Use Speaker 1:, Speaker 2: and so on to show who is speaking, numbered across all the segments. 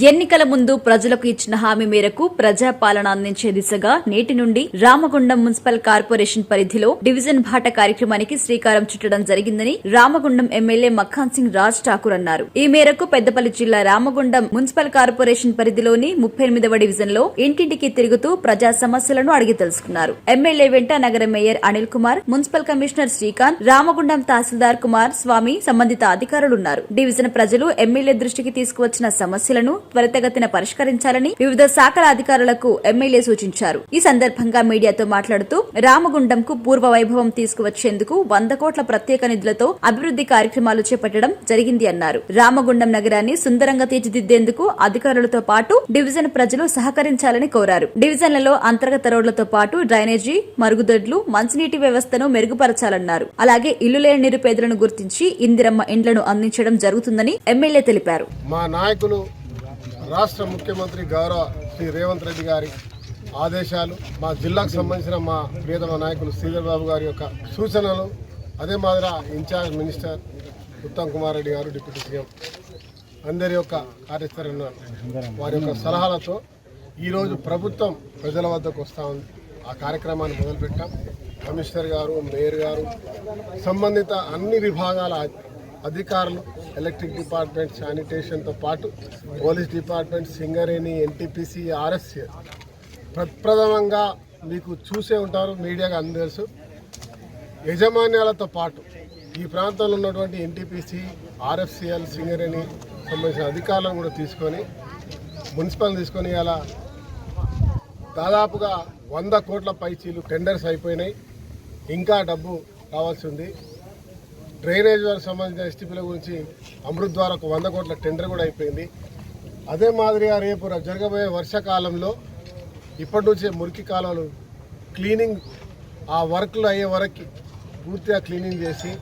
Speaker 1: ఎన్నికల ముందు ప్రజలకు ఇచ్చిన హామీ మేరకు ప్రజాపాలన అందించే దిశగా నేటి నుండి రామగుండం మున్సిపల్ కార్పొరేషన్ పరిధిలో డివిజన్ బాట కార్యక్రమానికి శ్రీకారం చుట్టడం జరిగిందని రామగుండం ఎమ్మెల్యే మఖాన్ సింగ్ రాజ్ ఠాకూర్ అన్నారు. ఈ మేరకు పెద్దపల్లి జిల్లా రామగుండం మున్సిపల్ కార్పొరేషన్ పరిధిలోని 38వ డివిజన్ లో ఇంటింటికి తిరుగుతూ ప్రజా సమస్యలను అడిగి తెలుసుకున్నారు. ఎమ్మెల్యే వెంట నగర mayor Anil Kumar, municipal commissioner Srikanth, Ramagundam tahsildar Kumar Swamy, సంబంధిత అధికారులున్నారు. డివిజన్ ప్రజలు ఎమ్మెల్యే దృష్టికి తీసుకువచ్చిన సమస్యలను త్వరితగతిన పరిష్కరించాలని వివిధ శాఖల అధికారులకు ఎమ్మెల్యే సూచించారు. ఈ సందర్భంగా మీడియాతో మాట్లాడుతూ రామగుండంకు పూర్వ వైభవం తీసుకువచ్చేందుకు 100 కోట్ల ప్రత్యేక నిధులతో అభివృద్ది కార్యక్రమాలు చేపట్టడం జరిగింది అన్నారు. రామగుండం నగరాన్ని సుందరంగా తీర్చిదిద్దేందుకు అధికారులతో పాటు డివిజన్ ప్రజలు సహకరించాలని కోరారు. డివిజన్లలో అంతర్గత రోడ్లతో పాటు డ్రైనేజీ, మరుగుదొడ్లు, మంచినీటి వ్యవస్థను మెరుగుపరచాలన్నారు. అలాగే ఇల్లు లేని నిరుపేదలను గుర్తించి ఇందిరమ్మ ఇండ్లను అందించడం జరుగుతుందని ఎమ్మెల్యే తెలిపారు.
Speaker 2: మా నాయకులు రాష్ట్ర ముఖ్యమంత్రి గౌరవ శ్రీ రేవంత్ రెడ్డి గారి ఆదేశాలు, మా జిల్లాకు సంబంధించిన మా ప్రియతమ నాయకులు శ్రీధర్ బాబు గారి యొక్క సూచనలు, అదే మాదిరి ఇన్ఛార్జ్ మినిస్టర్ ఉత్తమ్ కుమార్ రెడ్డి గారు, డిప్యూటీ సీఎం అందరి యొక్క కార్యాచరణ వారి యొక్క సలహాలతో ఈరోజు ప్రభుత్వం ప్రజల వద్దకు వస్తూ ఉంది. ఆ కార్యక్రమాన్ని మొదలుపెట్టాం. కమిషనర్ గారు, మేయర్ గారు, సంబంధిత అన్ని విభాగాల అధికారులు, ఎలక్ట్రిక్ డిపార్ట్మెంట్, శానిటేషన్తో పాటు police department, Singareni, NTPC, RFCL ప్రప్రథమంగా మీకు చూసే ఉంటారు, మీడియాగా అందరూ తెలుసు. యజమాన్యాలతో పాటు ఈ ప్రాంతంలో ఉన్నటువంటి ఎన్టీపీసీ, ఆర్ఎఫ్సిఎల్, సింగరేణి సంబంధించిన అధికారులను కూడా తీసుకొని మున్సిపల్ తీసుకొని అలా దాదాపుగా 100 కోట్ల పైచీలు టెండర్స్ అయిపోయినాయి. ఇంకా డబ్బు రావాల్సి ఉంది. డ్రైనేజ్ వారికి సంబంధించిన ఎస్టీపీల గురించి అమృత్ ద్వారా ఒక 100 కోట్ల టెండర్ కూడా అయిపోయింది. అదే మాదిరిగా రేపు జరగబోయే వర్షాకాలంలో ఇప్పటి నుంచే మురికి కాలువలు క్లీనింగ్, ఆ వర్క్లు అయ్యే వరకు పూర్తిగా క్లీనింగ్ చేసి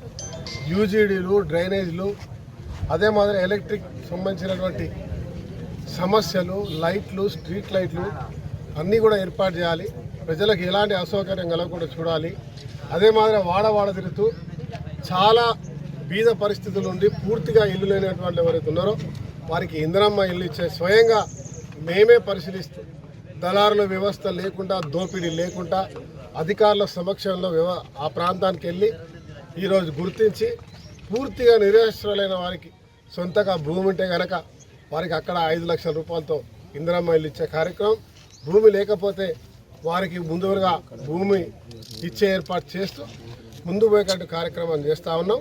Speaker 2: యూజీడీలు, డ్రైనేజ్లు, అదే మాదిరి ఎలక్ట్రిక్ సంబంధించినటువంటి సమస్యలు, లైట్లు, స్ట్రీట్ లైట్లు అన్నీ కూడా ఏర్పాటు చేయాలి. ప్రజలకు ఎలాంటి అసౌకర్యం కలగకుండా చూడాలి. అదే మాదిరి వాడ తిరుగుతూ చాలా బీద పరిస్థితులు ఉండి పూర్తిగా ఇల్లు లేనటువంటి ఎవరైతే ఉన్నారో వారికి ఇందిరమ్మ ఇల్లు ఇచ్చే స్వయంగా మేమే పరిశీలిస్తూ దళారుల వ్యవస్థ లేకుండా, దోపిడీ లేకుండా అధికారుల సమక్షంలో ఆ ప్రాంతానికి వెళ్ళి ఈరోజు గుర్తించి పూర్తిగా నిరాశ్రయులైన వారికి సొంతగా భూమి ఉంటే కనుక వారికి అక్కడ 5 లక్షల రూపాయలతో ఇందిరమ్మ ఇల్లు ఇచ్చే కార్యక్రమం, భూమి లేకపోతే వారికి ముందుగా భూమి ఇచ్చే ఏర్పాటు చేస్తూ ముందు పోయేటట్టు కార్యక్రమం చేస్తూ ఉన్నాం.